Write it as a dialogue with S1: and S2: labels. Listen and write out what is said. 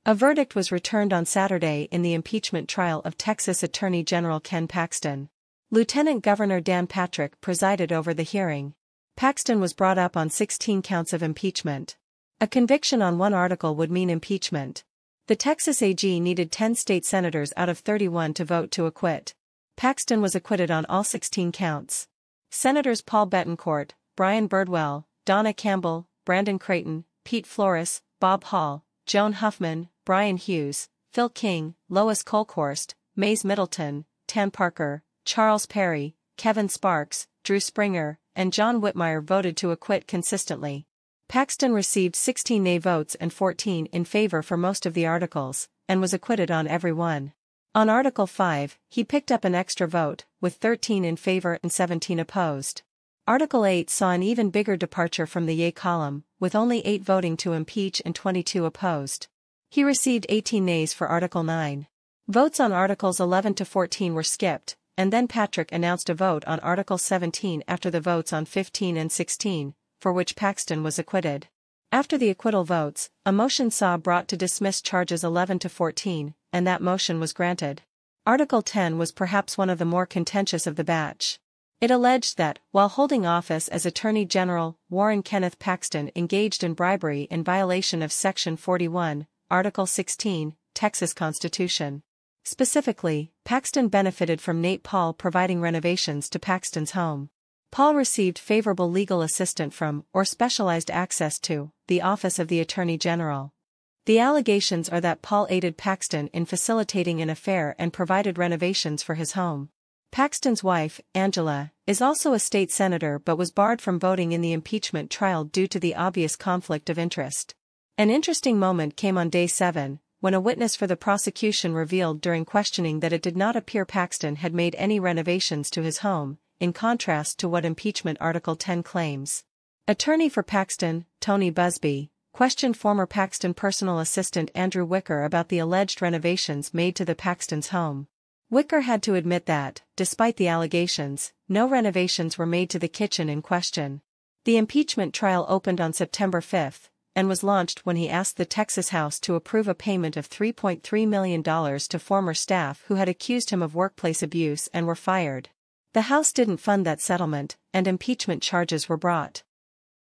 S1: A verdict was returned on Saturday in the impeachment trial of Texas Attorney General Ken Paxton. Lieutenant Governor Dan Patrick presided over the hearing. Paxton was brought up on 16 counts of impeachment. A conviction on one article would mean impeachment. The Texas AG needed 10 state senators out of 31 to vote to acquit. Paxton was acquitted on all 16 counts. Senators Paul Betancourt, Brian Birdwell, Donna Campbell, Brandon Creighton, Pete Flores, Bob Hall, Joan Huffman, Brian Hughes, Phil King, Lois Kolkhorst, Mays Middleton, Tan Parker, Charles Perry, Kevin Sparks, Drew Springer, and John Whitmire voted to acquit consistently. Paxton received 16 nay votes and 14 in favor for most of the articles, and was acquitted on every one. On Article 5, he picked up an extra vote, with 13 in favor and 17 opposed. Article 8 saw an even bigger departure from the yay column, with only 8 voting to impeach and 22 opposed. He received 18 nays for Article 9. Votes on Articles 11 to 14 were skipped, and then Patrick announced a vote on Article 17 after the votes on 15 and 16, for which Paxton was acquitted. After the acquittal votes, a motion saw brought to dismiss charges 11 to 14, and that motion was granted. Article 10 was perhaps one of the more contentious of the batch. It alleged that, while holding office as Attorney General, Warren Kenneth Paxton engaged in bribery in violation of Section 41, Article 16, Texas Constitution. Specifically, Paxton benefited from Nate Paul providing renovations to Paxton's home. Paul received favorable legal assistance from, or specialized access to, the Office of the Attorney General. The allegations are that Paul aided Paxton in facilitating an affair and provided renovations for his home. Paxton's wife, Angela, is also a state senator but was barred from voting in the impeachment trial due to the obvious conflict of interest. An interesting moment came on Day 7, when a witness for the prosecution revealed during questioning that it did not appear Paxton had made any renovations to his home, in contrast to what impeachment Article 10 claims. Attorney for Paxton, Tony Busby, questioned former Paxton personal assistant Andrew Wicker about the alleged renovations made to the Paxton's home. Wicker had to admit that, despite the allegations, no renovations were made to the kitchen in question. The impeachment trial opened on September 5, and was launched when he asked the Texas House to approve a payment of $3.3 million to former staff who had accused him of workplace abuse and were fired. The House didn't fund that settlement, and impeachment charges were brought.